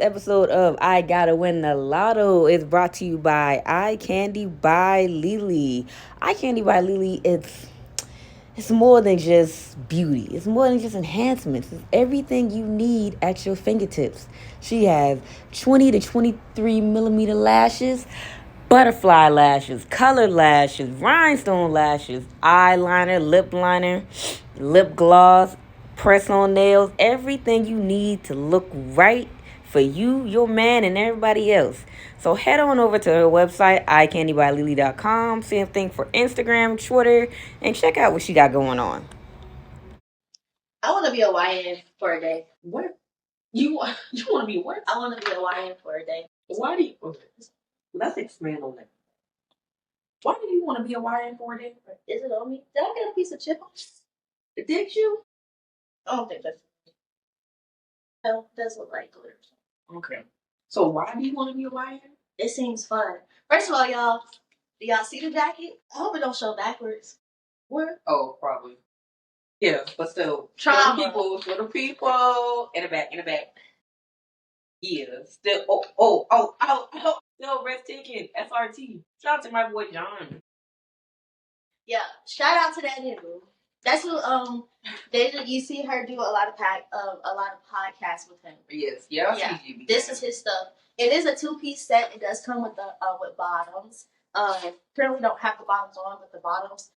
episode of I Gotta Win the Lotto is brought to you by Eye Candy by Lily. Eye Candy by Lily, it's more than just beauty. It's more than just enhancements. It's everything you need at your fingertips. She has 20 to 23 millimeter lashes, butterfly lashes, colored lashes, rhinestone lashes, eyeliner, lip liner, lip gloss, press on nails, everything you need to look right for you, your man, and everybody else. So head on over to her website, iCandyByLily.com. Same thing for Instagram, Twitter, and check out what she got going on. I want to be a YN for a day. What? You want to be what? I want to be a YN for a day. Why do you? Okay. Let's expand on that. Why do you want to be a YN for a day? Is it on me? Did I get a piece of chip? Did you? I don't think that's. No, it does look like glitter. Okay. So why do you want to be a YN? It seems fun. First of all, y'all, do y'all see the jacket? I hope it don't show backwards. Where? Oh, probably. Yeah, but still. Trauma. For the people. In the back. Yeah, still. Oh. Still rest taking. SRT. Shout out to my boy John. Yeah, shout out to that nigga. That's who you see her do a lot of podcasts with him. Yes, yeah. This is his stuff. It is a 2-piece set. It does come with the with bottoms. Currently don't have the bottoms on, but the bottoms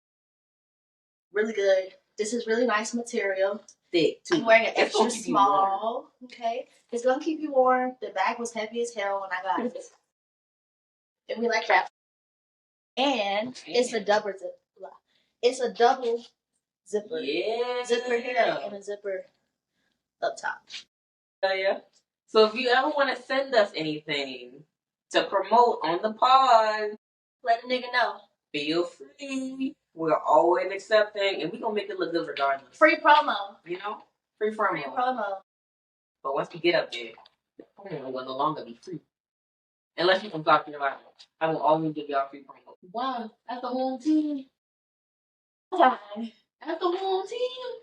really good. This is really nice material. Thick too. I'm wearing an extra small. Okay, it's gonna keep you warm. The bag was heavy as hell when I got it, and we like that. And it's a double zip. It's a double zipper. Yeah. Zipper here and a zipper up top. Yeah. So if you ever want to send us anything to promote on the pod, let a nigga know. Feel free. We're always accepting, and we're going to make it look good regardless. Free promo. You know? Free promo. But once we get up there, the promo will no longer be free. Unless you can talk to your life. I will always give y'all free promo. Wow. That's the whole team. That's the whole team.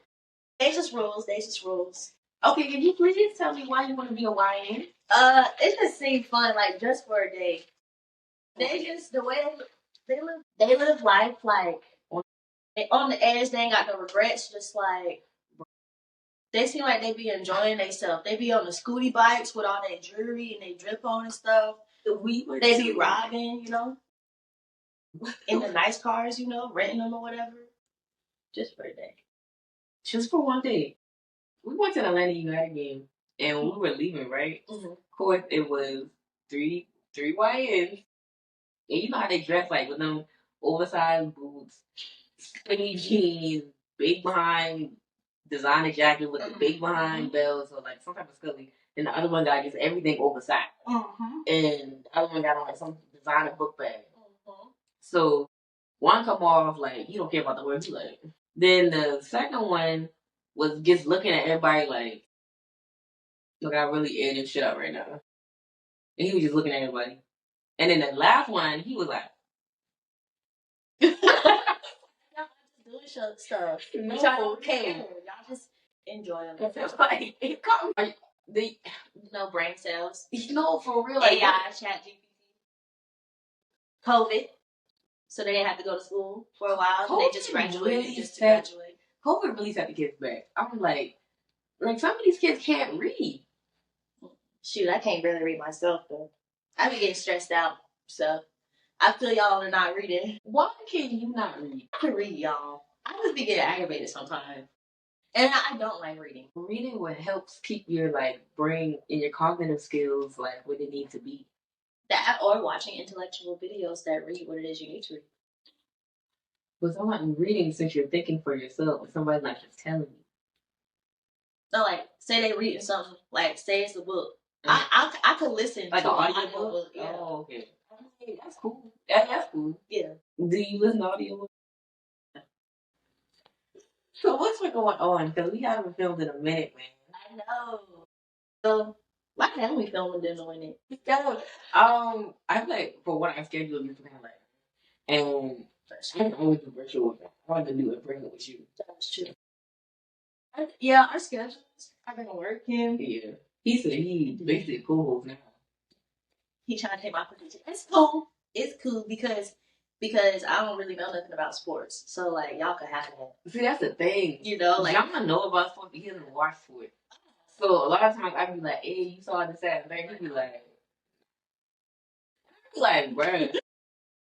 They just rules. Okay, can you please tell me why you want to be a YN? It just seemed fun, like just for a day. They just the way they live life like on the edge. They ain't got no regrets. Just like they seem like they be enjoying themselves. They be on the scooty bikes with all their jewelry and they drip on and stuff. They be robbing, you know, in the nice cars, you know, renting them or whatever. Just for a day. Just for one day. We went to the Atlanta United game, and when we were leaving, right? Mm-hmm. Of course, it was three YNs. And you know how they dress, like, with them oversized boots, skinny jeans, big behind designer jacket with the big behind bells, or, like, some type of scully. And the other one got just everything oversized. Mm-hmm. And the other one got on, like, some designer book bag. Mm-hmm. So, one come off, like, he don't care about the word, he like. Then the second one was just looking at everybody like, look, I really aired this shit up right now. And he was just looking at everybody. And then the last one, he was like, y'all just doing stuff. No, y'all okay. Y'all just enjoy them. Like, it caught me. No brain cells. No, for real. Like, AI, chat GPT. COVID. So they didn't have to go to school for a while. And they just graduated to graduate. COVID really set the kids back. I'm like some of these kids can't read. Shoot, I can't barely read myself though. I be getting stressed out, so I feel y'all are not reading. Why can you not read? I can read, y'all. I just be getting aggravated sometimes, and I don't like reading. Reading what helps keep your brain and your cognitive skills where they need to be. That or watching intellectual videos that read what it is you need to read. But I'm not reading since you're thinking for yourself. Somebody's not just telling you. No, say they reading something. Say it's a book. Mm-hmm. I could listen to an audio book. Yeah. Oh, okay. That's cool. That's cool. Yeah. Do you listen to audio? So what's been going on? Because we haven't filmed in a minute, man. I know. So why haven't we filmed in a minute? I for what I scheduled you to and I can always do virtual. I want to do it bring it with you. That's true. Yeah, our schedules. I've been working. Yeah. He said he basically co-host now. He trying to take my position. It's cool. It's cool because I don't really know nothing about sports. So like y'all can have that. See, that's the thing. You know, like John know about sports, but he doesn't watch for it. So a lot of times I be like, "Hey, you saw the Saturday?" He be like, "Bruh."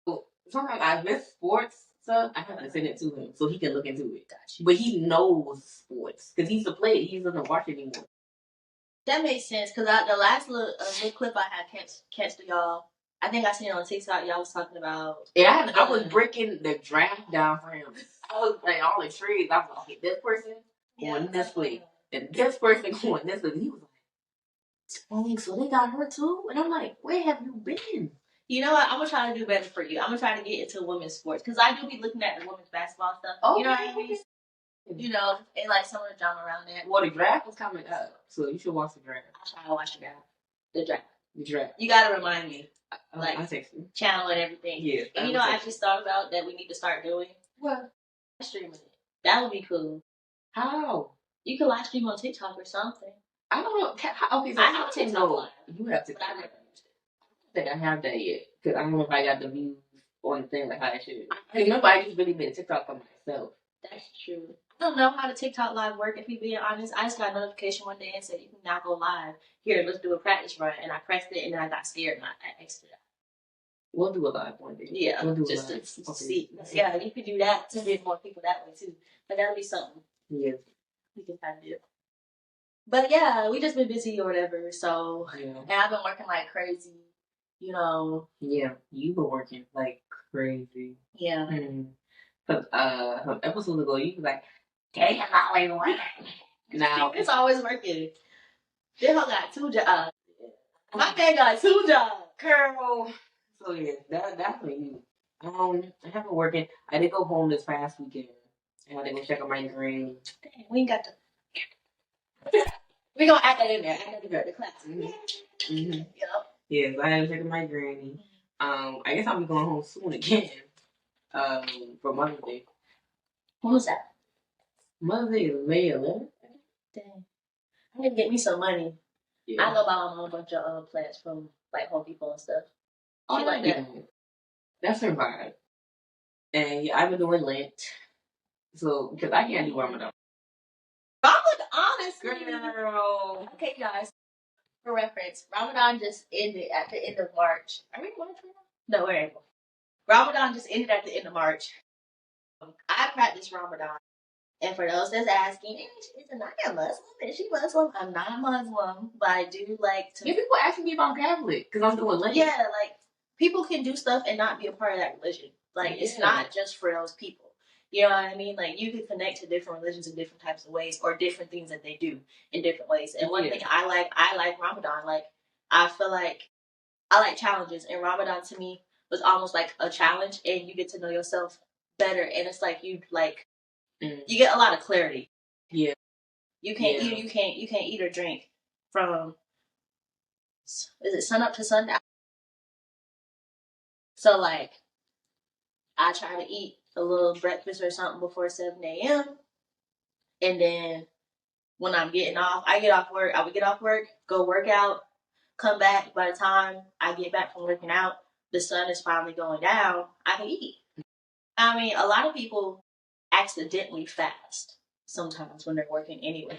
So sometimes I miss sports stuff. I have to send it to him so he can look into it. Gotcha. But he knows sports because he's a player. He doesn't watch it anymore. That makes sense because the last little clip I had catch to y'all. I think I seen it on TikTok. Y'all was talking about. Yeah, I was breaking the draft down for him. I was like all the trades. I was like, okay, this person going this way, and this person going this way. And he was like, "Dang, so they got her too?" And I'm like, "Where have you been?" You know what? I'm gonna try to do better for you. I'm gonna try to get into women's sports because I do be looking at the women's basketball stuff. Oh, you know what I mean? You know, and like some of the drama around that. Well, the draft was coming up, so you should watch the draft. I'll try to watch the draft. The draft. The draft. You gotta remind me. Like I text you. Channel and everything. Yeah. And you know, I just thought about that we need to start doing. What? Streaming it. That would be cool. How? You could live stream on TikTok or something. I don't know. Okay, so I have TikTok live. You have TikTok. But I never used it. I think I have that yet because I don't know if I got the views on the thing like how I should. I remember I just really made a TikTok for myself. That's true. I don't know how the TikTok live work. If you being honest, I just got a notification one day and said you can now go live. Here, let's do a practice run, and I pressed it, and then I got scared and I exited out. We'll do a live one day. Yeah, we'll do just a live. to see. Yeah, you could do that to get more people that way too. But that'll be something. Yeah, we can kind of do. But yeah, we just been busy or whatever. So yeah. And I've been working like crazy. You know. Yeah, you've been working like crazy. Yeah. Cause some episodes ago you was like, "Dang, I'm always working." Now it's always working. This whole got 2 jobs. My man got 2 jobs, girl. So yeah, that's for you. I haven't been working. I did go home this past weekend. I had to go check on my granny. Dang, we ain't got to. We gonna add that in there. Add that in there. The class. Mm-hmm. Yep. Yes, I had to check on my granny. I guess I'll be going home soon again. For Mother's Day. When was that? Mother's Day is May 11th. Dang. I need to get me some money. Yeah. I go buy my mom a bunch of plants from like Home Depot and stuff. Oh, like that. That's her vibe. And yeah, I've been doing Lent. So, because I can't do Ramadan. Honestly. Girl. Okay, guys. For reference, Ramadan just ended at the end of March. Are we in March right now? No, we're in April. Ramadan just ended at the end of March. I practice Ramadan. And for those that's asking, is Anaya Muslim? Is she Muslim? I'm not Muslim, but I do like to. Yeah, people asking me if I'm Catholic because I'm doing Lent. Yeah, like people can do stuff and not be a part of that religion. Like it's not just for those people. You know what I mean? Like you can connect to different religions in different types of ways, or different things that they do in different ways. And one thing I like Ramadan. Like I feel like I like challenges, and Ramadan to me was almost like a challenge, and you get to know yourself better, and it's like you get a lot of clarity. Yeah. You can't eat. You can't eat or drink from. Is it sun up to sundown? So like, I try to eat a little breakfast or something before 7 a.m. And then when I'm getting off, I would get off work, go work out, come back. By the time I get back from working out, the sun is finally going down. I can eat. I mean, a lot of people accidentally fast sometimes when they're working anyway.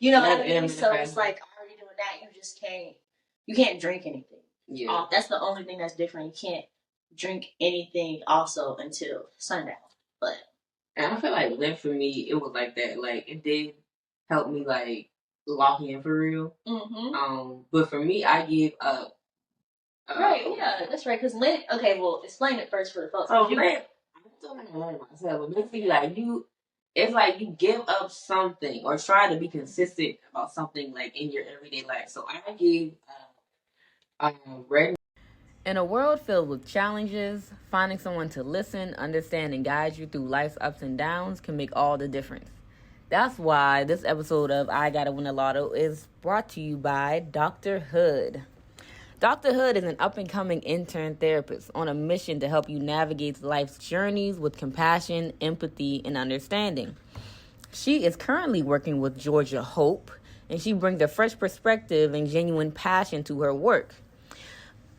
You know what I mean? So it's like already doing that, you can't drink anything. Yeah. That's the only thing that's different. You can't drink anything also until sundown. But and I feel like Lent for me, it was like that. Like it did help me like lock in for real. Mm-hmm. But for me, I give up. Right, yeah, that's right. Because Lent, okay, well, explain it first for the folks. So Lent, I'm still not learning myself, but basically, like it's like you give up something or try to be consistent about something like in your everyday life. So I give red. In a world filled with challenges, finding someone to listen, understand, and guide you through life's ups and downs can make all the difference. That's why this episode of I Gotta Win the Lotto is brought to you by Dr. Hood. Dr. Hood is an up-and-coming intern therapist on a mission to help you navigate life's journeys with compassion, empathy, and understanding. She is currently working with Georgia Hope and she brings a fresh perspective and genuine passion to her work.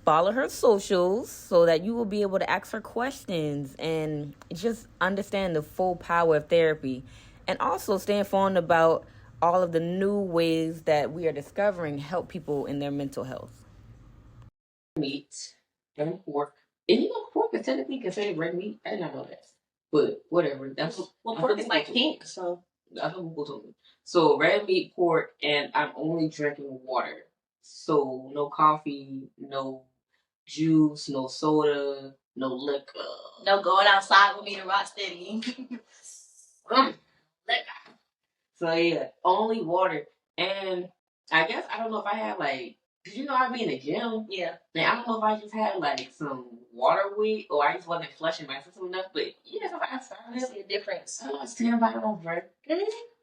Follow her socials so that you will be able to ask her questions and just understand the full power of therapy. And also stay informed about all of the new ways that we are discovering help people in their mental health. Meat and pork. And you know, pork is technically considered red meat. I did not know that. But whatever. That's well, pork is like pink, so that's what Google told me. So red meat, pork, and I'm only drinking water. So no coffee, no juice, no soda, no liquor. No going outside with me to Rock City. So yeah, only water. And I guess I don't know if I had like, cause you know I be in the gym. Yeah. And I don't know if I just had like some water weight or I just wasn't flushing my system enough. But yeah, so I started. See a difference. I don't understand why I don't drink.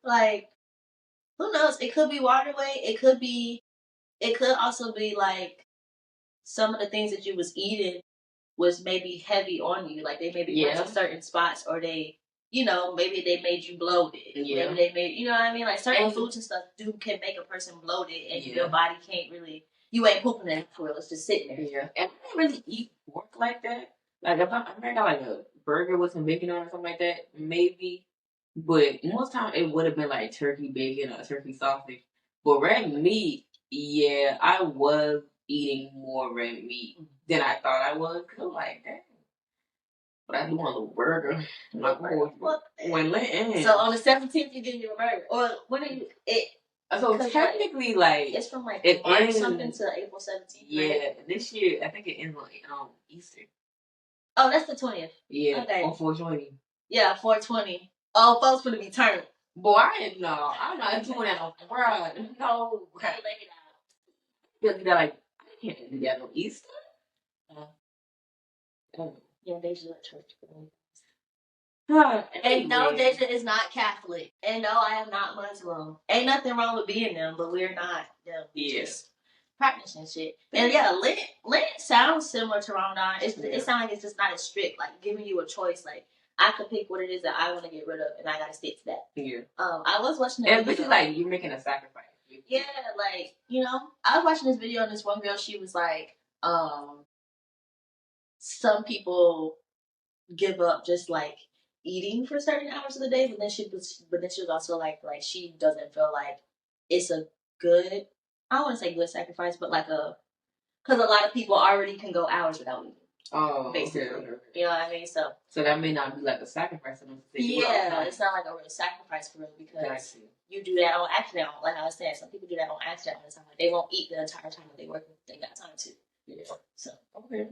Like, who knows? It could be water weight. It could also be like some of the things that you was eating was maybe heavy on you. Like they maybe went to certain spots, or they, maybe they made you bloated. Yeah. Maybe they made, you know what I mean? Like certain foods and stuff can make a person bloated, and your body can't really. You ain't pooping it for real. It's just sitting there. Yeah. And I didn't really eat pork like that. Like if I got like a burger with some bacon on it or something like that, maybe. But most time it would have been like turkey bacon or turkey sausage. But red meat, yeah, I was eating more red meat than I thought I was. Cause I'm like, dang. But I do want a little burger. My boy went in. So on the 17th you did your burger. Or when are you so technically like it's from like it March something to April 17th. Yeah, right? This year I think it ends like Easter. Oh, that's the 20th. Yeah. Okay. On 420. Yeah, 420. Oh, folks gonna be turned. Boy, I'm not doing that on Friday. No. You'll be like, I can't do that on Easter. Yeah, they should at church. Anyway. And no, Deja is not Catholic. And no, I am not Muslim. Ain't nothing wrong with being them, but we're not them. Yeah. Just practicing shit. And yeah, Lent sounds similar to Ramadan. It sounds like it's just not as strict, like giving you a choice. Like I could pick what it is that I want to get rid of, and I gotta stick to that. Yeah. I was watching that. But it's like you're making a sacrifice. Yeah, like I was watching this video and this one girl, she was like, some people give up just like eating for certain hours of the day, but then she was also like she doesn't feel like it's a good, I don't want to say good sacrifice, but like because a lot of people already can go hours without eating. Oh, basically. Okay. You know what I mean? So that may not be like a sacrifice. Yeah, it's not like a real sacrifice for real because you do that on accident. Like I was saying, some people do that on accident all the time. Like they won't eat the entire time that they work if they got time to. Yeah. So okay.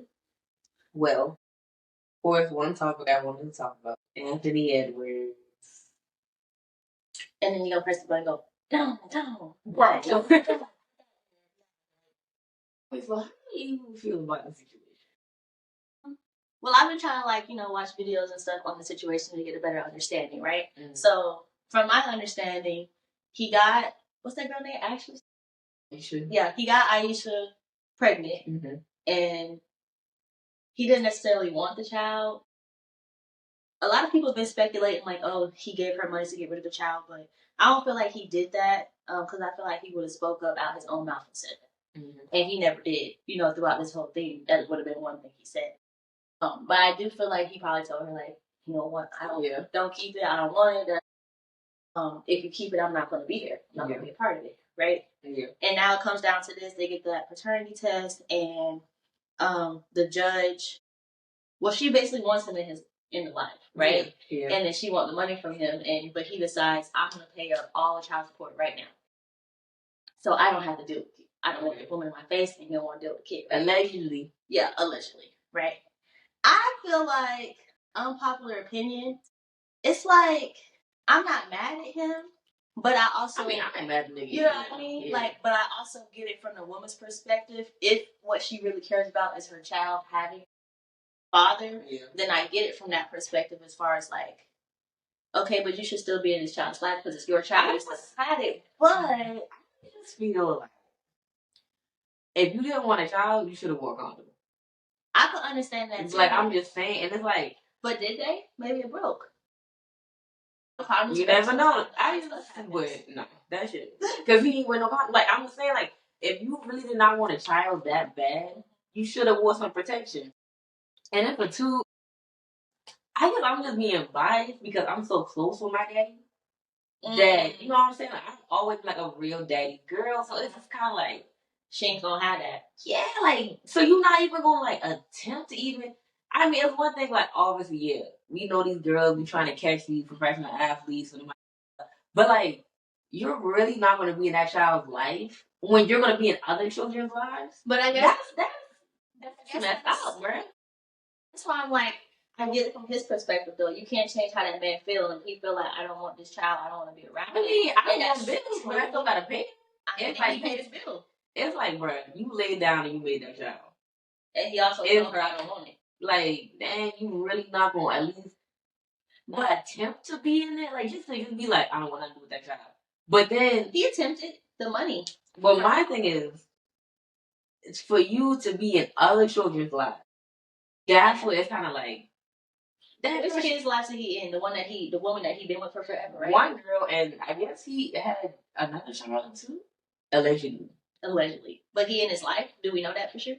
Well, of course, one topic I wanted to talk about Anthony Edwards. And then you go press the button and go down. Right. Wait, so how do you feel about the situation? Well, I've been trying to watch videos and stuff on the situation to get a better understanding, right? Mm-hmm. So, from my understanding, he got, what's that girl name? Ashley? Aisha. Yeah, he got Aisha pregnant, mm-hmm. and he didn't necessarily want the child. A lot of people have been speculating, like, oh, he gave her money to get rid of the child, but I don't feel like he did that, because I feel like he would have spoke up out his own mouth and said that. Mm-hmm. And he never did, throughout this whole thing. That would have been one thing he said. But I do feel like he probably told her, like, don't keep it. I don't want it. If you keep it, I'm not going to be there. I'm not going to be a part of it, right? Yeah. And now it comes down to this. They get that paternity test, and the judge, well, she basically wants him in the life, right? Yeah. And then she wants the money from him, but he decides, I'm going to pay her all the child support right now. So I don't have to deal with you. I don't want the woman in my face, and you don't want to deal with the kid. Right? Allegedly. Yeah, allegedly, right? I feel like, unpopular opinion, it's like, I'm not mad at him, but I also... I'm mad at niggas. You know what I mean? Yeah. But I also get it from the woman's perspective. If what she really cares about is her child having a father, then I get it from that perspective as far as, okay, but you should still be in this child's life because it's your child. It's decided. But I just feel like, if you didn't want a child, you should have worn condom. I could understand that too. I'm just saying, and it's like... But did they? Maybe it broke. You never know. I just would no that shit because he ain't with no condom. Like I'm just saying, like if you really did not want a child that bad, you should have wore some protection. And then for two, I guess I'm just being biased because I'm so close with my daddy that you know what I'm saying. Like, I'm always like a real daddy girl, so it's just kind of like she ain't gonna have that. yeah, like so you're not even gonna like attempt to even. I mean, it's one thing like obviously, yeah, we know these girls be trying to catch these professional athletes, but like you're really not gonna be in that child's life when you're gonna be in other children's lives. But I guess that's messed up, bro. That's why I'm like, I get it from his perspective though. You can't change how that man feels, and he feel like I don't want this child. I don't want to be around. I mean, I don't want bills, but I still gotta pay. It's like he paid his bill. It's like, bro, you laid down and you made that child, and he also told her I don't want it. Like, dang, you really not gonna at least not attempt to be in it? Like, just be like, I don't want to do with that child. But then he attempted the money. But my thing is, it's for you to be in other children's lives. That's what it's kind of like. Which kid's lives did he in? The woman that he been with for forever, right? One girl, and I guess he had another child too. Allegedly. But he in his life? Do we know that for sure?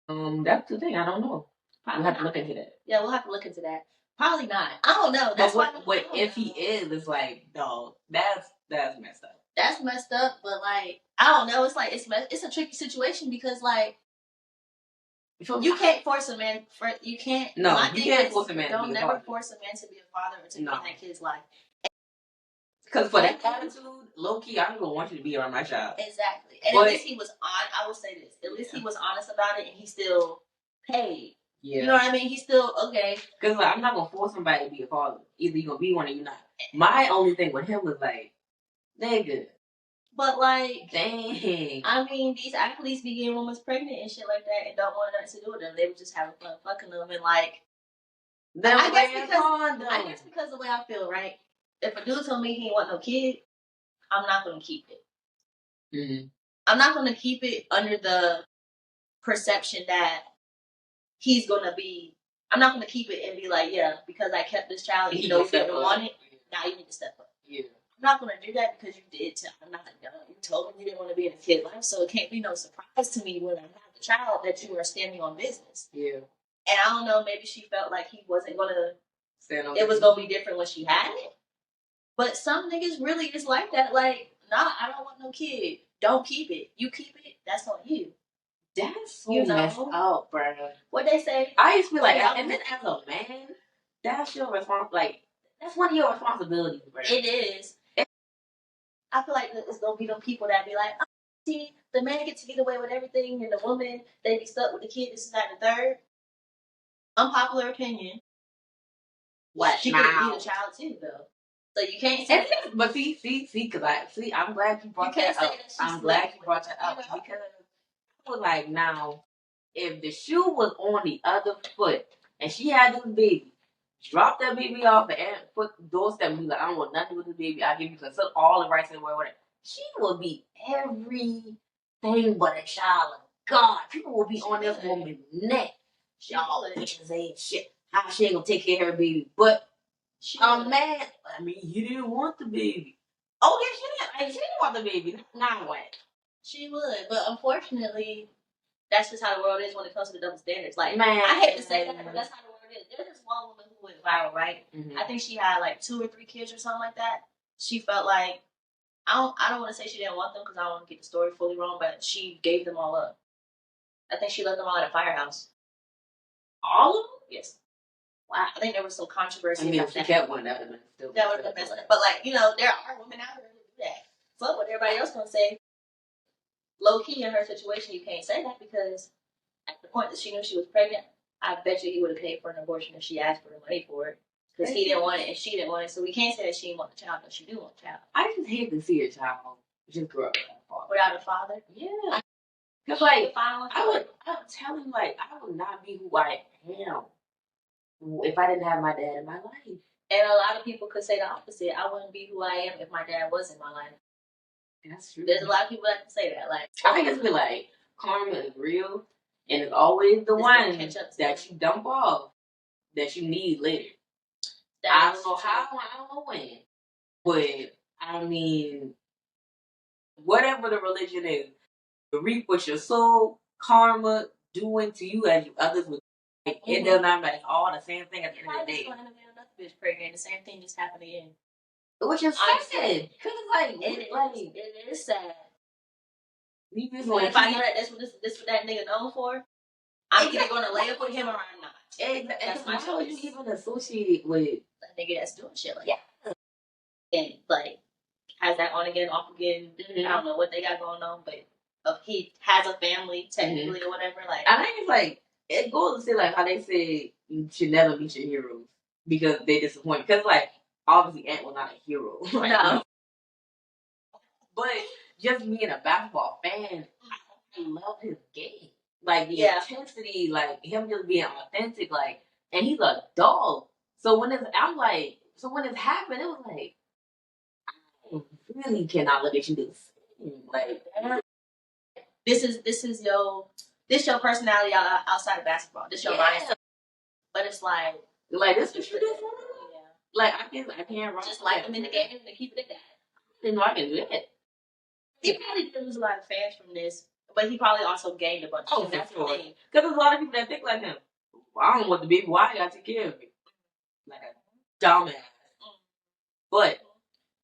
That's the thing. I don't know. We'll have to look into that. Yeah, we'll have to look into that. Probably not. I don't know. That's but if he is, it's like, dog, that's messed up. That's messed up, but like, I don't know. It's like it's a tricky situation because like you can't force a man. You can't. No, you can't force a man. Don't never force a man to be a father or to be in that kid's life. Because for that attitude, low key, I don't even want you to be around my child. Exactly. And at least he was on. I will say this. At least he was honest about it, and he still paid. Yeah. You know what I mean? He's still okay. Because like, I'm not gonna force somebody to be a father. Either you're gonna be one or you're not. My only thing with him was like, nigga. But like, dang. I mean, these athletes be getting women pregnant and shit like that, and don't want nothing to do with them. They were just having fun fucking them, and like, I guess because the way I feel, right? If a dude told me he didn't want no kid, I'm not gonna keep it. Mm-hmm. I'm not gonna keep it under the perception that he's gonna be. I'm not gonna keep it and be like, yeah, because I kept this child, you know, you didn't want it. Now you need to step up. Yeah. I'm not gonna do that because you did. I'm not young. You told me you didn't want to be in a kid's life, so it can't be no surprise to me when I have the child that you are standing on business. Yeah. And I don't know, maybe she felt like he wasn't gonna stand on. It was gonna be different when she had it. But some niggas really is like that. Like, nah, I don't want no kid. Don't keep it. You keep it. That's on you. That's so messed up, bro. What they say? I used to be like, and then as a man, that's your responsibility. Like, that's one of your responsibilities, bro. It is. I feel like it's gonna be them people that be like, oh, see, the man gets to get away with everything, and the woman they be stuck with the kid. This is not the third. Unpopular opinion. What? She could be the child too, though. So you can't say that. But see, because I'm glad you brought that up. I'm glad you brought that up because I was like, now, if the shoe was on the other foot and she had this baby, drop that baby off and put the doorstep and be like, I don't want nothing with the baby. I give you consent, all the rights in the world, whatever. She will be everything but a child of God. People will be on this woman's neck. Y'all bitches ain't shit. How she ain't gonna take care of her baby? But man, I mean, he didn't want the baby. Oh yeah, she didn't want the baby. Now what? She would, but unfortunately, that's just how the world is when it comes to the double standards. Like, man, I hate to say that, but that's how the world is. There's this one woman who went viral, right? Mm-hmm. I think she had like 2 or 3 kids or something like that. She felt like I don't want to say she didn't want them because I don't want to get the story fully wrong, but she gave them all up. I think she left them all at a firehouse. All of them? Yes. Wow. I think there was some controversy. I mean, if she kept one, that would have been messed up. But like, you know, there are women out there who do that. Fuck what everybody else gonna say. Low key in her situation, you can't say that because at the point that she knew she was pregnant, I bet you he would have paid for an abortion if she asked for the money for it. Because he didn't want it and she didn't want it. So we can't say that she didn't want the child, but she do want the child. I just hate to see a child just grow up without a father. Yeah. Because like I would tell him like I would not be who I am if I didn't have my dad in my life. And a lot of people could say the opposite. I wouldn't be who I am if my dad was in my life. That's true. There's a lot of people that can say that. Like I just be like, karma is real, and it's always the one that you dump off that you need later. I don't know how, I don't know when. But, I mean, whatever the religion is, you reap what your soul, karma, doing to you as you others would. Like, it does not matter. It's all the same thing at the end of the day. Another bitch pregnant, the same thing just happened again. Which is sad. Because it is sad. If I know that that's what that nigga known for, I'm either going to lay up with him or I'm not. That's my choice. Why would you even associate with a nigga that's doing shit like that? And like has that on again, off again. I don't know what they got going on, but he has a family technically or whatever. Like I think it's like it goes to say like how they say you should never meet your heroes because they disappoint. Because like obviously Ant was not a hero. Right? No. But just being a basketball fan, I love his game. Like the intensity, like him just being authentic, like, and he's a dog. So when it's happened, it was like, I really cannot look at you this. Like, this is your personality outside of basketball. This your mindset. But it's like this what you do for me? Yeah. Like I can't run. Just like him in the game and keep it at that. I didn't know I can do that. He probably did lose a lot of fans from this, but he probably also gained a bunch. Oh, that's sure. Because there's a lot of people that think like him. I don't want the baby. Why I got to take care of me? Like a dumbass. But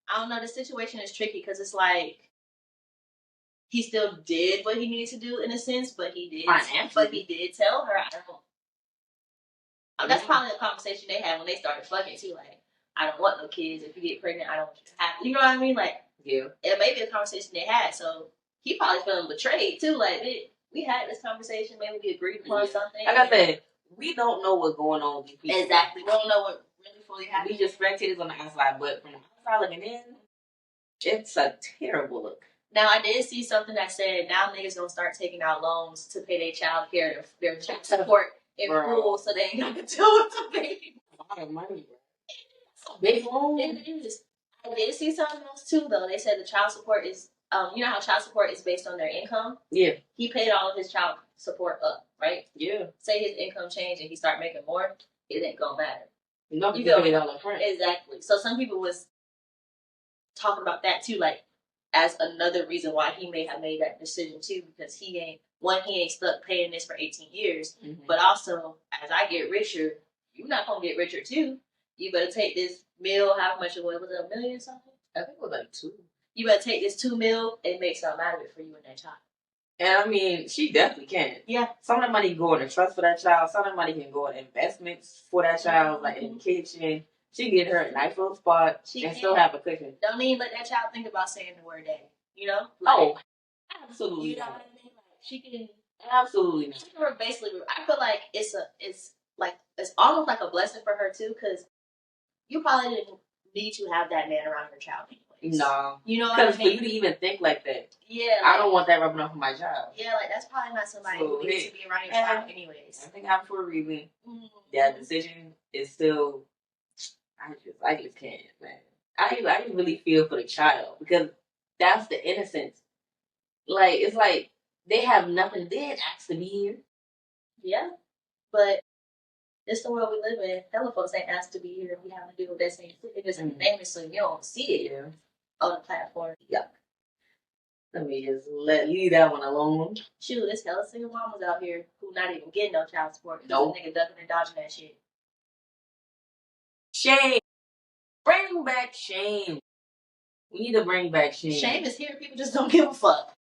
I don't know. The situation is tricky because it's like he still did what he needed to do in a sense, but he did. But he did tell her. I don't. That's probably a conversation they had when they started fucking too. Like, I don't want no kids. If you get pregnant, I don't want you to have. You know what I mean? Like, yeah, it may be a conversation they had. So he probably feeling betrayed too. Like, we had this conversation. Maybe we agreed upon something. Like I said, we don't know what's going on with these people. Exactly. We don't know what really fully happened. We just spectators on the outside, but from the outside looking in, it's a terrible look. Now, I did see something that said now niggas gonna start taking out loans to pay their child care, their child support in full, so they ain't gonna deal with the baby. A lot of money, bro. That's a big loan. It is. I did see something else too, though. They said the child support is, you know how child support is based on their income? Yeah. He paid all of his child support up, right? Yeah. Say his income changed and he start making more, it ain't gonna matter. You feel me? All up front. Exactly. So some people was talking about that too, like, as another reason why he may have made that decision too, because he ain't stuck paying this for 18 years. Mm-hmm. But also, as I get richer, you're not gonna get richer too. You better take this meal. How much it was? Was it $1 million or something? I think it was like 2. You better take this $2 million and make something out of it for you and that child. And I mean, she definitely can. Yeah. Some of the money can go in a trust for that child. Some of the money can go in investments for that child, like education. She can get her a nice little spot and still have a cushion. Don't even let that child think about saying the word daddy. You know? Like, absolutely. You know what I mean? Like, she can absolutely. She can basically. I feel like it's almost like a blessing for her too, because you probably didn't need to have that man around your child anyways. No. You know what I mean? Because for you to even think like that. Yeah. Like, I don't want that rubbing off my child. Yeah, like that's probably not somebody who needs to be around your child anyways. Everything happened for a reason. Mm-hmm. That decision is still. I just can't, man. I just really feel for the child because that's the innocence. Like, it's like they have nothing. They didn't ask to be here. Yeah, but it's the world we live in. Hella folks ain't asked to be here. We have to do that same shit. It just famous, so you don't see it on the platform. Yuck. Let me just leave that one alone. Shoot, there's hella single mamas out here who not even getting no child support. Nope. Nigga ducking and dodging that shit. Shame. Bring back shame. We need to bring back shame. Shame is here. People just don't give a fuck.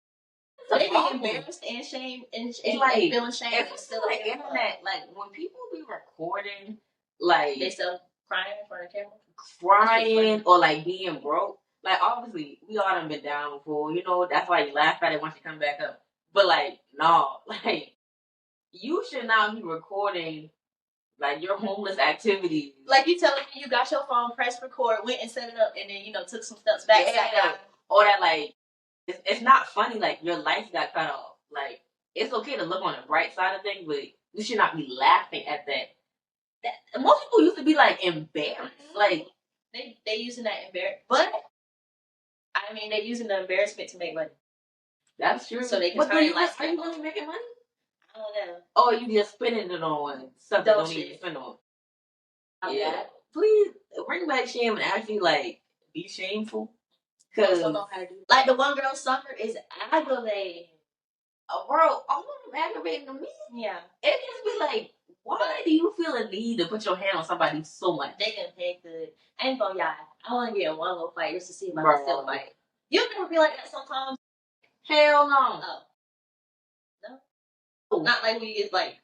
They be embarrassed and shame and like, feeling shame. It's still like internet. Like when people be recording, like they still crying in front of camera, crying or like being broke. Like obviously we all done been down before. You know that's why you laugh at it once you come back up. But like no, like you should not be recording. Like your homeless activities. Like you telling me you got your phone, pressed record, went and set it up, and then took some steps back. Yeah. Or that like it's not funny. Like your life got cut off. Like it's okay to look on the bright side of things, but you should not be laughing at that. Most people used to be like embarrassed. Like they using that embarrassment, but I mean they're using the embarrassment to make money. That's true. So they can turn are you going to be making money? I don't know. Oh, you just spending it on something you don't need to spend on. Yeah. please bring back shame and actually like be shameful. Cause like the one girl Summer is aggravating. Bro, all of them aggravating to me. Yeah. It just be like, why do you feel a need to put your hand on somebody so much? They can pay good. I ain't gonna lie. I want to get in one little fight just to see if I can still fight. You never be like that sometimes? Hell no. Oh. No? Not like we get like,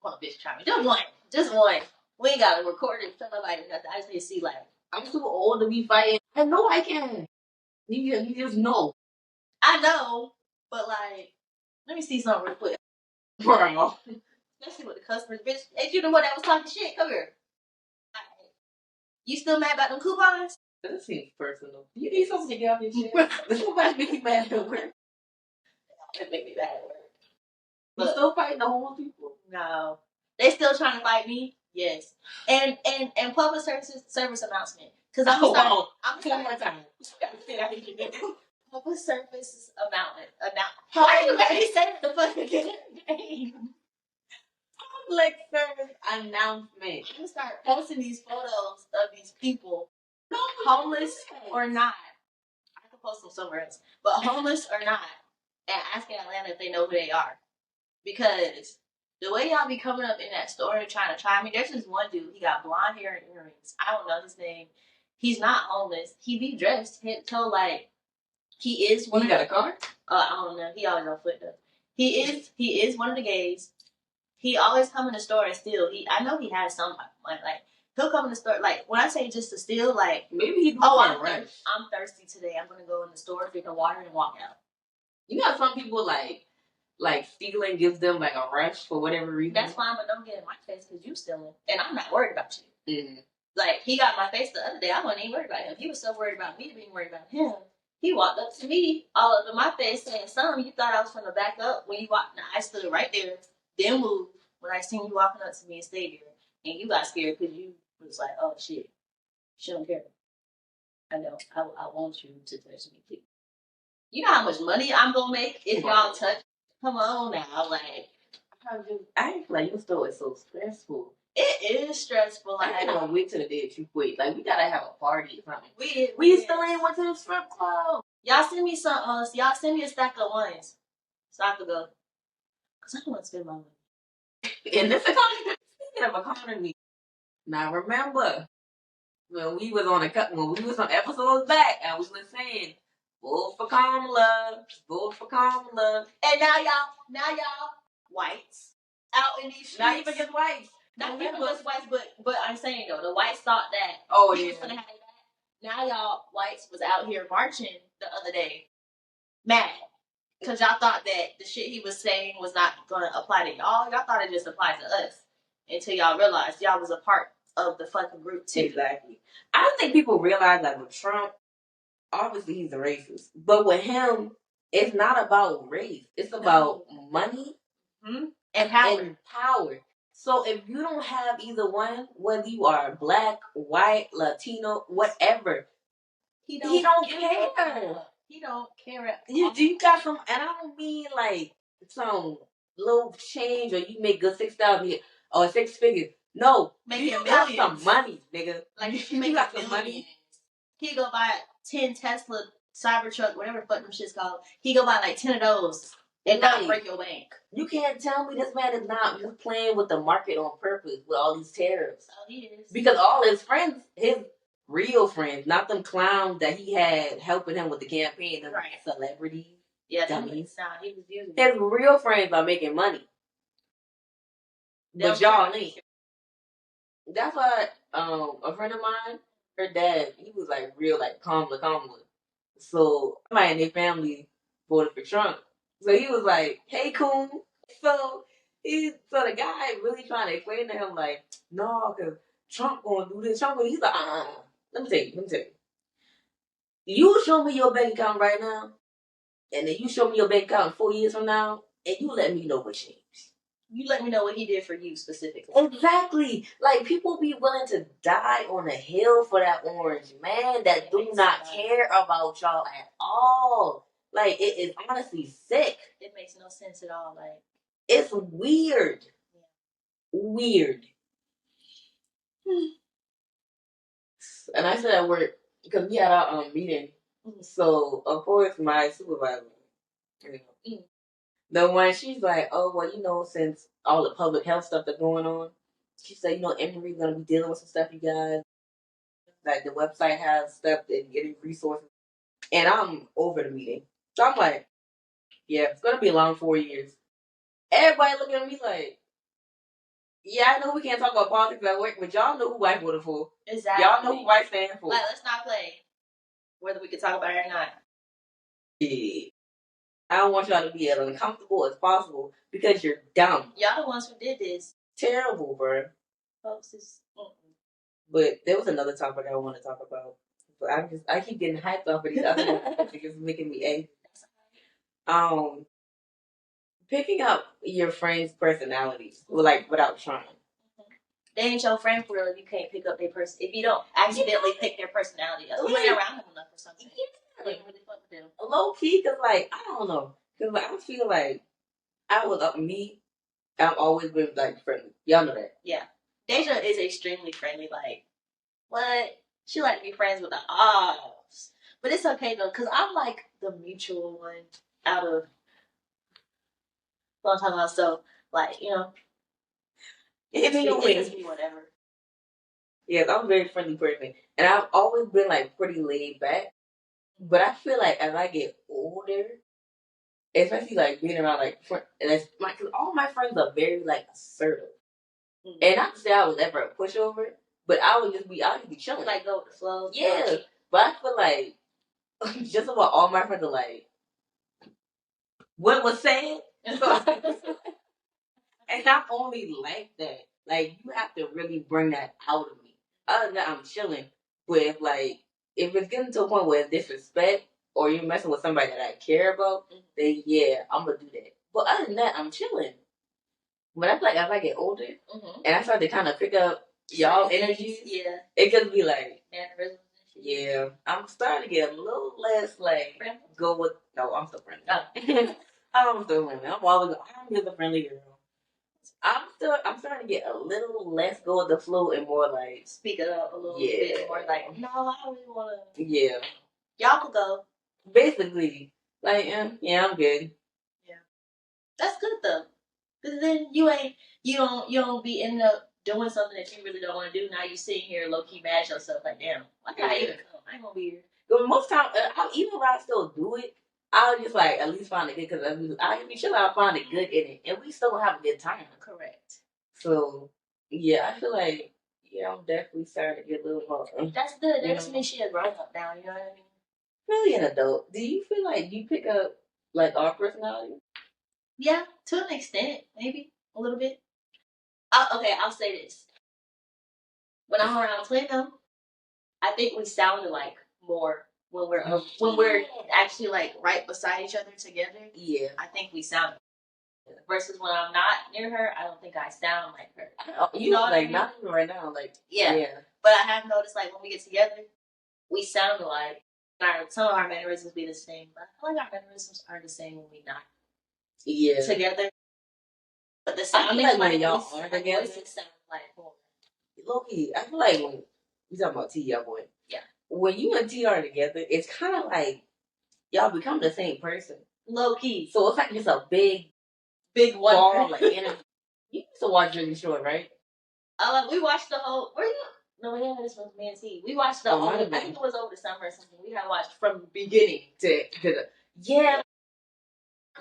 one bitch try me. Just one. Just one. We ain't got to record it. Tell nobody nothing. I just need to see like, I'm too old to be fighting. I know I can. You just know. I know, but like, let me see something real quick. Bro. Especially with the customers. Bitch, ain't you the one that was talking shit? Come here. Right. You still mad about them coupons? That seems personal. You need something to get off your shit. Somebody make you mad at work. It make me mad at work. You still fighting the homeless people? No. They still trying to fight me? Yes. And public service announcement. Because I'm one more time. Public service announcement. Why you let me say the fucking name? Public service announcement. You start posting these photos of these people, homeless or not. I can post them somewhere else, but homeless or not, and asking Atlanta if they know who they are. Because the way y'all be coming up in that store and trying to try me, there's this one dude, he got blonde hair and earrings. I don't know his name. He's not homeless. He be dressed head to toe like he is one. He got a car? I don't know. He always on foot though. He is one of the gays. He always come in the store and steal. I know he has some money. Like he'll come in the store. Like when I say just to steal, like maybe he. I'm thirsty today. I'm gonna go in the store, drink the water, and walk out. You know, some people like stealing gives them like a rush for whatever reason. That's fine, but don't get in my face because you stealing, and I'm not worried about you. Mm-hmm. Like he got my face the other day. I wasn't even worried about him. He was so worried about me being worried about him. He walked up to me all up in my face saying, "Son, you thought I was gonna back up when you walked?" Now, I stood right there, then moved when I seen you walking up to me and stayed there, and you got scared because you was like, "Oh shit, she don't care." I know. I want you to touch me, please. You know how much money I'm gonna make if y'all touch. Come on now, like. I feel like your store is so stressful. It is stressful. Like, I can't wait till the day that you quit. Like we gotta have a party or something. We still ain't went to the strip club. Y'all send me some. Y'all send me a stack of ones so I could go. Cause I don't want to spend my money. In this economy, speaking of economy, now remember when we was on episodes back and we was saying vote for Kamala, vote for Kamala, and now y'all whites out in these streets. Not even just whites. Not even just whites, but I'm saying though, the whites thought that. Oh yeah. Now y'all whites was out here marching the other day, mad, because y'all thought that the shit he was saying was not gonna apply to y'all. Y'all thought it just applied to us until y'all realized y'all was a part of the fucking group too. Exactly. I don't think people realize that with Trump, obviously he's a racist, but with him, it's not about race. It's about money and power. So if you don't have either one, whether you are black, white, Latino, whatever, he don't care. He don't care. You got some, and I don't mean like some little change or you make good 6,000 or 6 figures. No, you got some money, nigga. Like you got some money. He go buy 10 Tesla Cybertruck, whatever the fuck them shit's called. He go buy like 10 of those and not break your bank. You can't tell me this man is not just playing with the market on purpose with all these tariffs. Oh, he is. Because all his friends, his real friends, not them clowns that he had helping him with the campaign, them celebrities. Yeah, dummies. Nah, he was using his real friends are making money. But y'all ain't. That's why a friend of mine, her dad, he was like real like Kamala. So somebody in their family voted for Trump. So he was like, "Hey, coon." So the guy really trying to explain to him like, "No, cause Trump gonna do this. Trump gonna." He's like, Let me tell you. You show me your bank account right now, and then you show me your bank account 4 years from now, and you let me know what changed. You let me know what he did for you specifically. Exactly. Like, people be willing to die on a hill for that orange man that do not care about y'all at all. Like, it is honestly sick. It makes no sense at all. Like, it's weird. Yeah. Weird. And I said at work, because we had our meeting. So, of course, my supervisor, the one, she's like, oh, well, since all the public health stuff that's going on, she said, Emory's going to be dealing with some stuff, you guys. Like, the website has stuff and getting resources. And I'm over the meeting. So I'm like, yeah, it's going to be a long 4 years. Everybody looking at me like, yeah, I know we can't talk about politics at work, but y'all know who I voted for. Exactly. Y'all know who I stand for. Like, let's not play. Whether we can talk about it or not. Yeah. I don't want y'all to be as uncomfortable as possible because you're dumb. Y'all the ones who did this. Terrible, bro. Folks is. But there was another topic I want to talk about. But I keep getting hyped off of these other ones. It's making me angry. Picking up your friend's personalities, without trying. They ain't your friend for real if you can't pick up their person. If you don't accidentally pick their personality up, you ain't around them enough or something. Yeah. You really fuck with them. Low key, cause I don't know, cause I feel like I was up me. I've always been friendly. Y'all know that. Yeah, Deja is extremely friendly. Like, what? She like to be friends with the odds, but it's okay though, cause I'm like the mutual one out of. What I'm talking about, so it can be whatever. Yes, I'm a very friendly person, and I've always been pretty laid back. But I feel like as I get older, especially being around cause all my friends are very assertive, and not to say I was ever a pushover, but I would just be chilling, go with the flow. Yeah, but I feel like just about all my friends are what was said, and I'm only like that. You have to really bring that out of me. Other than that, I'm chilling. But if it's getting to a point where it's disrespect or you're messing with somebody that I care about, then yeah, I'm gonna do that. But other than that, I'm chilling. But I feel like as I get older and I start to kind of pick up y'all energies, it could be yeah, I'm starting to get a little less go with. No, I'm still friendly. Oh. I'm still friendly. I'm just a friendly girl. I'm starting to get a little less go with the flow and more speak up a little bit more no, I don't really want to. Yeah. Y'all could go. Basically, yeah, I'm good. Yeah. That's good though. Cause then you don't be ending up doing something that you really don't want to do. Now you sitting here low key mad at yourself damn, why did I even come? I ain't gonna be here. But most times, even when I still do it, I'll just at least find it good because I be sure I'll find it good in it, and we still have a good time. Correct. So yeah, I feel I'm definitely starting to get a little more. That's good. That means she a grown up now. You know what I mean? Really an adult. Do you feel like you pick up our personality? Yeah, to an extent, maybe a little bit. Okay, I'll say this. When I'm around Plano, I think we sounded more when we're actually right beside each other together. Yeah, I think we sound. Versus when I'm not near her, I don't think I sound like her. You know what I mean? Not even right now. Yeah. But I have noticed when we get together, we sound alike. Some of our mannerisms be the same, but I feel like our mannerisms are the same when we not together. But the sound when y'all are together, sound more. Loki, I feel like when you talking about T, y'all boy. Yeah. When you and T are together, it's kind of y'all become the same person. Low key. So it's just a big one ball energy. You used to watch Jersey Shore, right? We watched the whole. Were you? No, we haven't. This was me and T. We watched the whole. I think it was over the summer or something. We had watched from beginning to the. Yeah.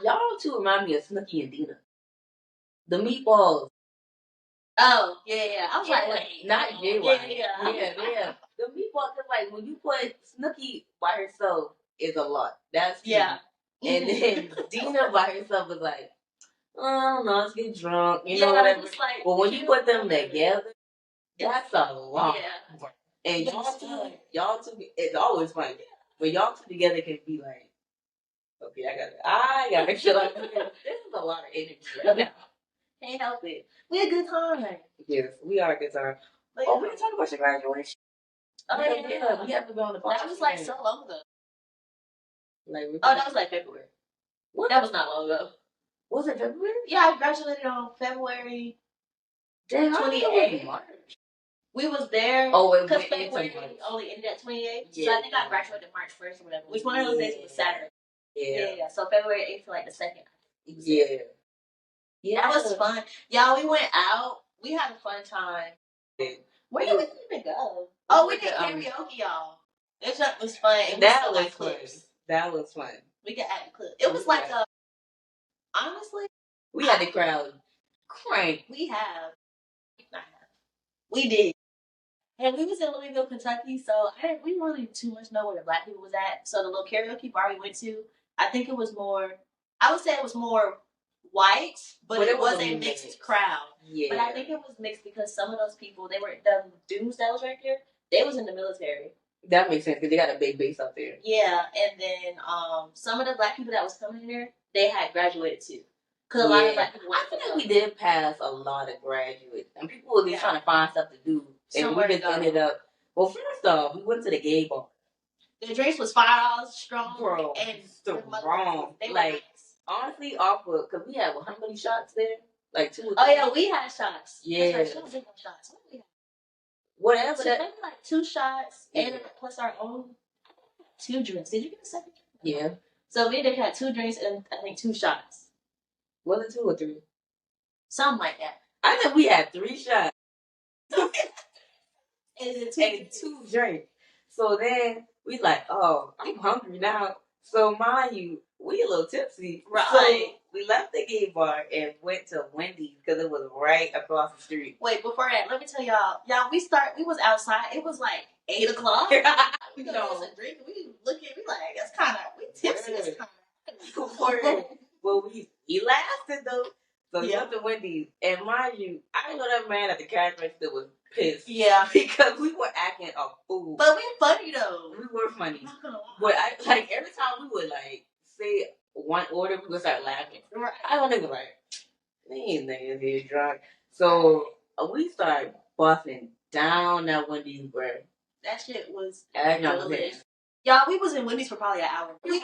Y'all two remind me of Snooki and Dina. The meatballs. Oh, yeah. I was not JY. Yeah. The meatballs, because when you put Snooki by herself, is a lot. That's true. Yeah. And then Dina by herself is oh no, let's get drunk, whatever. But when you put them together, that's a lot. Yeah. And y'all two, it's always fun. But y'all two together can be okay, I gotta chill out. This is a lot of energy right now. Can't help it. We had a good time. Yes, we are a good time. But we didn't talk about your graduation. Oh yeah, we have to go on the podcast. That was so long ago. That was February. What? That was not long ago. Was it February? Yeah, I graduated on February 28th. March. We was there. Oh, it because went into February March. only ended at 28th. Yeah. So I think I graduated March 1st or whatever. Which one of those days was Saturday? Yeah. So February 8th to like the 2nd. Yeah. Yeah, that was fun. Y'all, we went out. We had a fun time. Where did we even go? Oh, we did karaoke, y'all. That was fun. And that was fun. That was fun. We could add the clip. It was like a. Honestly, we had the crowd crank. We did. And we was in Louisville, Kentucky, so we didn't really too much know where the black people was at. So the little karaoke bar we went to, I think it was more. I would say it was more white, but it was a mixed crowd. Yeah. But I think it was mixed because some of those people, they were the dudes that was right there. They was in the military. That makes sense because they got a big base out there. Yeah, and then some of the black people that was coming in there, they had graduated too. Because a lot of black people. I feel like we did pass a lot of graduates, and people were just trying to find stuff to do. And we just ended up. Well, first off, we went to the gay bar. The drinks was $5 strong, bro, and strong. They like nice. Honestly, off of because we had how many shots there? Like 2 or 3. Oh yeah, we had shots. Yeah, right. Shots. Whatever. So maybe like 2 shots and plus our own 2 drinks. Did you get a second drink? Yeah. So we had 2 drinks and I think 2 shots. Was it 2 or 3? Something like that. I think we had 3 shots. and 2 drinks. So then we like, oh, I'm hungry now. So mind you, we a little tipsy. Right. So we left the gay bar and went to Wendy's because it was right across the street. Wait, before that, let me tell y'all. We was outside. It was like 8 o'clock. We go get some drink. We looking. We like, it's kind of, we tipsy. It's kind of. Well, we lasted though. So we went to Wendy's, and mind you, I know that man at the cash register was pissed. Yeah, because we were acting a fool. But we funny though. We were funny. But every time we would like say one order, we would start laughing. Right. I don't think like these niggas here drunk. So we started busting down that Wendy's bread. That shit was delicious. Y'all, we was in Wendy's for probably an hour. We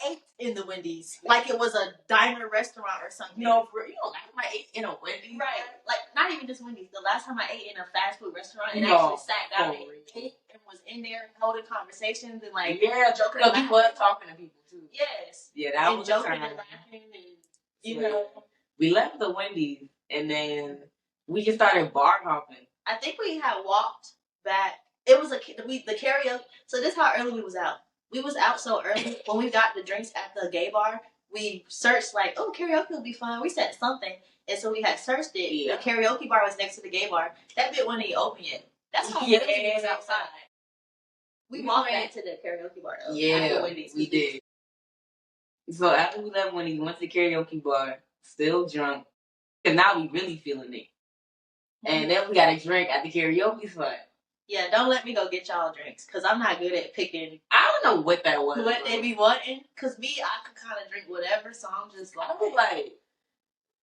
ate in the Wendy's like it was a diner restaurant or something. No, for you know, last time I ate in a Wendy's, right? Like not even just Wendy's. The last time I ate in a fast food restaurant and actually sat down and ate and was in there holding conversations and like joking. No, we was talking to people too. Yes. Yeah, that was joking and laughing and you know. We left the Wendy's and then we just started bar hopping. I think we had walked back. It was the karaoke. So this is how early we was out. We was out so early when we got the drinks at the gay bar. We searched like, oh, karaoke would be fun. We said something, and so we had searched it. Yeah. The karaoke bar was next to the gay bar. That bit wasn't even open yet. That's how we was outside. We walked back to the karaoke bar though. Yeah, we did. So after we left Wendy's, went to the karaoke bar, still drunk, and now we really feeling it. And then we got a drink at the karaoke spot. Yeah, don't let me go get y'all drinks, because I'm not good at picking. I don't know what that was. What they be wanting. Because me, I could kind of drink whatever, so I'm just like. I was like,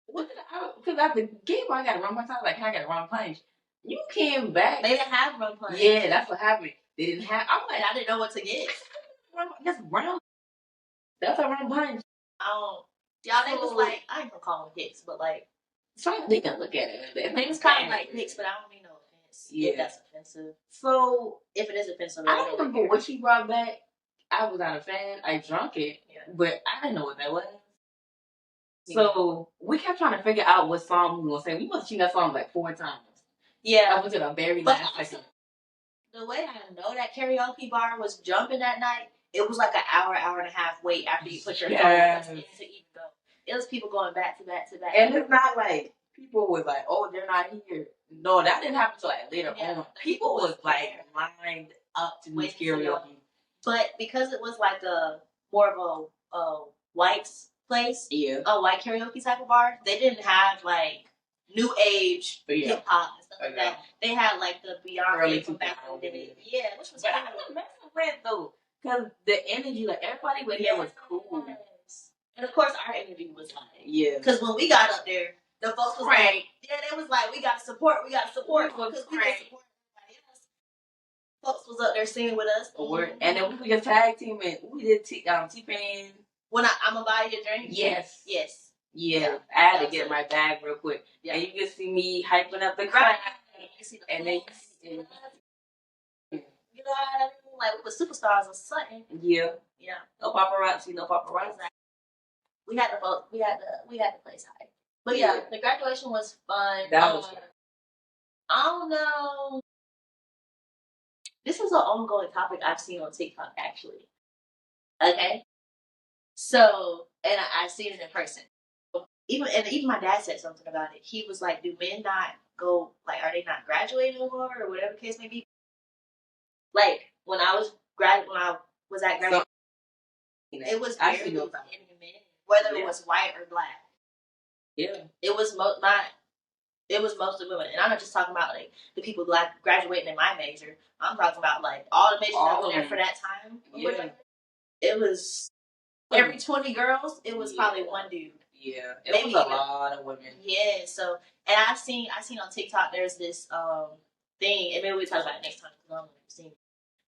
what did because at the game I got a rum punch. I was like, I got a rum punch. You came back. They didn't have rum punch. Yeah, that's what happened. They didn't have. I'm like, I didn't know what to get. That's rum. That's a rum punch. Y'all, they was like, I ain't gonna call them hicks, but like. Some they can look at it. They was kind of like hicks, but I don't mean no offense. Yeah, if that's offensive. So if it is offensive, I don't remember what she brought back. I was not a fan. I drunk it, but I didn't know what that was. Yeah. So we kept trying to figure out what song we were gonna sing. We must have seen that song like 4 times. Yeah, I went to the very last second. The way I know that karaoke bar was jumping that night, it was like an hour and a half wait after you put your phone in to even go. It was people going back to back to back. And it's not like people was like, oh, they're not here. No, that didn't happen until like later on. People was like lined up to do karaoke. But because it was like more of a white place, a white karaoke type of bar, they didn't have like new age hip hop and stuff like that. They had like the Beyonce from back in the day. Yeah, which was cool. I was messing with though, because the energy, like everybody with there was cool. And of course, our energy was like, because when we got up there, the folks was like, they was like, we got to support, because we didn't support everybody else. Folks was up there singing with us. And then we just tag team and we did T-Pain. When I'm gonna buy you a drink? Yes. Yeah, I had to get my bag real quick. And you can see me hyping up the crowd. And then You know what I mean? Like we were superstars or something. Yeah. Yeah. No paparazzi, no paparazzi. We had the place high. But yeah, the graduation was fun. That was fun. I don't know. This is an ongoing topic I've seen on TikTok actually. Okay. So and I've seen it in person. Even my dad said something about it. He was like, "Do men not go like? Are they not graduating anymore, or whatever the case may be?" Like when I was at graduation, it was barely any men, whether it was white or black. Yeah, it was it was mostly women, and I'm not just talking about like the people like graduating in my major. I'm talking about like all the majors that were there for that time. Yeah, it was every 20 girls. It was probably one dude. Yeah, it was a lot of women. Yeah, so and I seen on TikTok there's this thing, and maybe we talk about it next time because I don't know if you've seen it.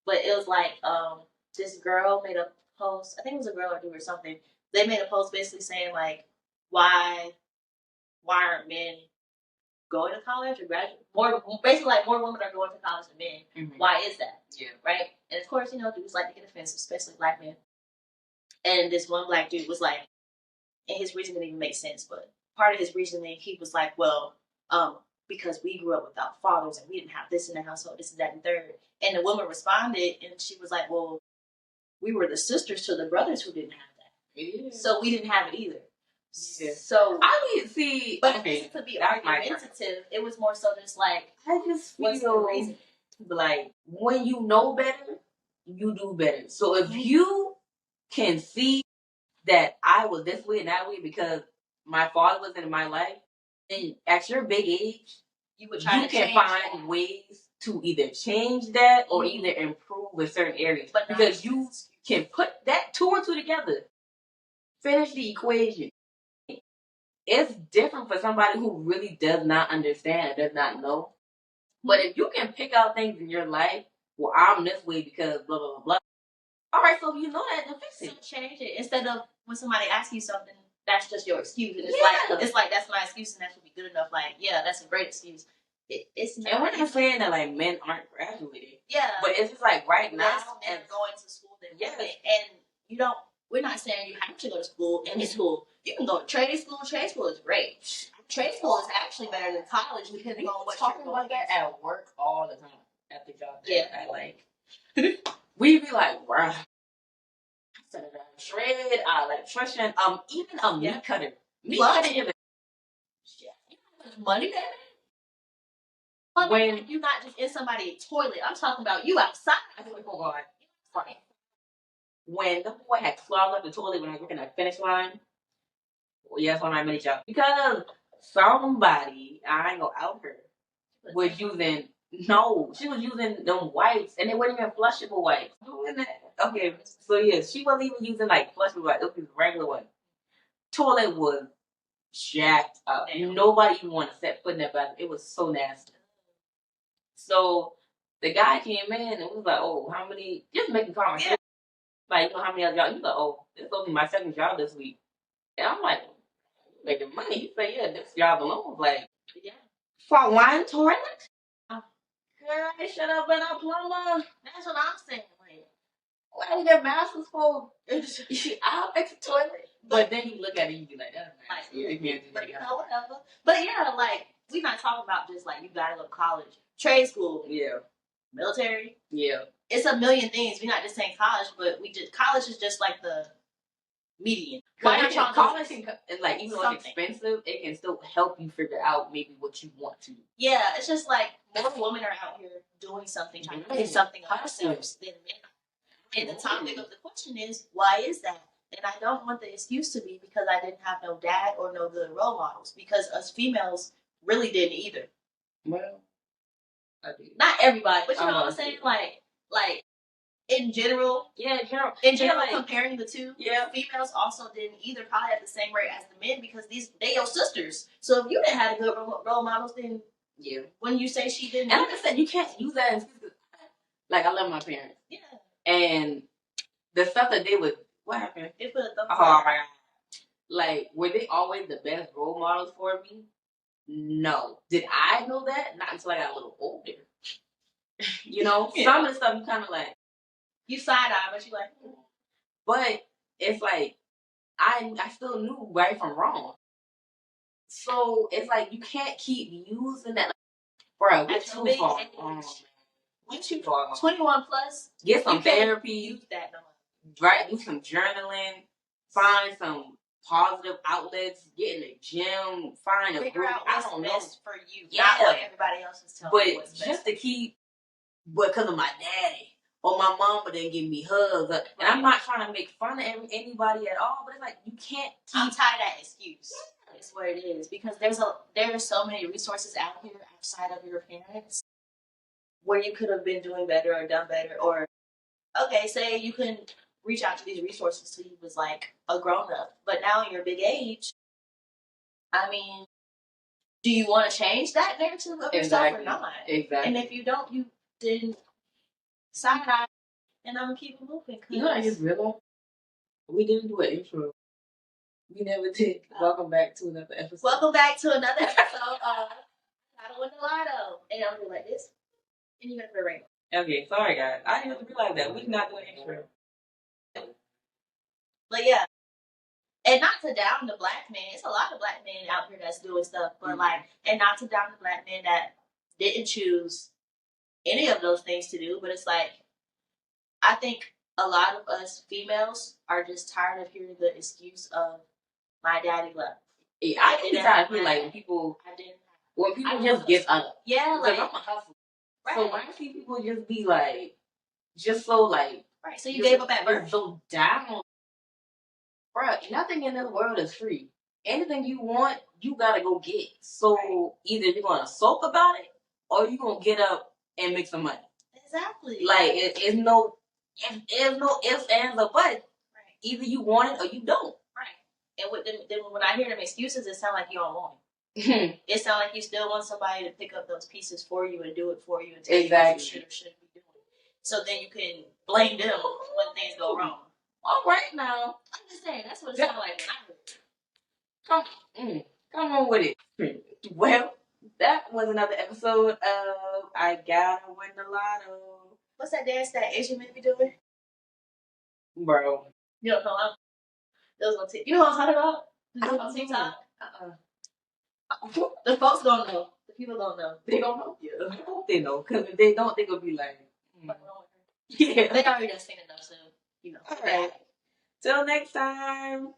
But it was like this girl made a post. I think it was a girl or dude or something. They made a post basically saying like why aren't men going to college or graduate? Basically like more women are going to college than men. Mm-hmm. Why is that? Yeah, right. And of course dudes like to get offensive, especially black men. And this one black dude was like, and his reason didn't even make sense, but part of his reasoning, he was like, well, because we grew up without fathers and we didn't have this in the household, this and that and third. And the woman responded and she was like, well, we were the sisters to the brothers who didn't have that. Yeah. So we didn't have it either. Yeah. So I mean, see, but okay, to be argumentative, it was more so just like I just feel like when you know better, you do better. So if you can see that I was this way and that way because my father was in my life, and at your big age, you can find ways to either change that or either improve in certain areas. But because you can put that 2 and 2 together, finish the equation. It's different for somebody who really does not understand, does not know. But if you can pick out things in your life, well, I'm this way because blah, blah, blah. All right, so if you know that, then fix it. So change it. Instead of when somebody asks you something, that's just your excuse. And it's like that's my excuse and that should be good enough. Like, yeah, that's a great excuse. It's not. And we're not saying that like men aren't graduating. Yeah. But it's just like right now and going to school than women. And we're not saying you have to go to school, any school. You can go to trade school. Trade school is great. Trade school is actually better than college depending on what you're going about that at work all the time. At the job that I like. We be like, wow. Shred, electrician, even a meat cutter. Meat cutting is money, baby. When you're not just in somebody's toilet, I'm talking about you outside. Oh God. Right. When the boy had clogged up the toilet when I was working at Finish Line, well, yeah, that's one of my many jobs. Because somebody, I ain't gonna out her, was using, she was using them wipes, and they weren't even flushable wipes. Okay, so yeah, she wasn't even using like flushable wipes, it was regular ones. Toilet was jacked up. Damn. Nobody even wanted to set foot in that bathroom. It was so nasty. So the guy came in and was like, oh, how many, just making comments. Yeah. Like, how many other y'all? He's like, oh, this is only my second job this week. And I'm like, making money? He said, yeah, this job alone was like, for one toilet? Girl, I should have been a plumber. That's what I'm saying. Like, why do you get master's for? I'll fix the toilet. But then you look at it, you be like, that's nice. Yeah, whatever. But yeah, like, we're not talking about just like you gotta go to college. Trade school. Yeah. Military. Yeah. It's a million things. We're not just saying college, but college is just like the median. Why not y'all college can, like, even though it's expensive, it can still help you figure out maybe what you want to do. Yeah, it's just like more women are out here doing something, trying to do something on themselves than men. And the topic of the question is, why is that? And I don't want the excuse to be because I didn't have no dad or no good role models, because us females really didn't either. Well, I did. Not everybody, but you know what I'm saying? Like in general. Yeah, in general, like, comparing the two, females also didn't either probably at the same rate as the men because they your sisters. So if you didn't have good role models, then when you say she didn't, and like I said, you can't use that as like I love my parents. Yeah. And the stuff that they would, what happened? They put a thumbs up. Oh my God. Like, were they always the best role models for me? No. Did I know that? Not until I got a little older. You know, some of the stuff you kind of like. You side eye, but you like. But it's like I still knew right from wrong. So it's like you can't keep using that. Like, bro, we're too far. Once you 21 plus, get some therapy. Use that no more. Right? Do some journaling. Find some positive outlets. Get in the gym. Find a figure out what's best for you. Yeah. Not what everybody else is telling you. But just to keep, because of my daddy or my mama didn't give me hugs. And I'm not trying to make fun of anybody at all. But it's like you can't keep. I'm tired of that excuse. It's what it is, because there are so many resources out here outside of your parents where you could have been doing better or done better, or okay, say you couldn't reach out to these resources till you was like a grown up, but now in your big age, I mean, do you want to change that narrative of yourself or not? Exactly. And if you don't, you didn't side eye, and I'm gonna keep it moving. You know, I just realized we didn't do an intro. We never did. Welcome back to another episode. Welcome back to another episode of How to Win the Lotto. And I'm doing like this. And you're gonna put a ring. Okay, sorry guys. I didn't even realize that. We did not do an intro. But yeah. And not to down the black man. It's a lot of black men out here that's doing stuff. But like, and not to down the black men that didn't choose any of those things to do. But it's like, I think a lot of us females are just tired of hearing the excuse of my daddy left. Yeah, I sometimes feel like when people just give up. Yeah, like I'm a hustler. Right. So when I see people just be like, just so like, right. So you gave up at birth. So down, bro. Nothing in this world is free. Anything you want, you gotta go get. So either you're gonna sulk about it, or you're gonna get up and make some money. Exactly. Like there's no ifs, ands, or buts. Right. Either you want it or you don't. And then when I hear them excuses, it sounds like you don't want it. It sounds like you still want somebody to pick up those pieces for you and do it for you and tell you what you should or shouldn't be doing. So then you can blame them when things go wrong. All right now. I'm just saying, that's what it sounds like when I heard it. Come on with it. Well, that was another episode of I Gotta Win the Lotto. What's that dance that Asian men be doing? Bro. You don't know. Those on TikTok. You know what I'm talking about? Those on TikTok? The folks don't know. The people don't know. They don't know? Yeah. I hope they know. Because if they don't, they're going to be like, yeah. They already done seen it though, so, you know. All right. Till next time.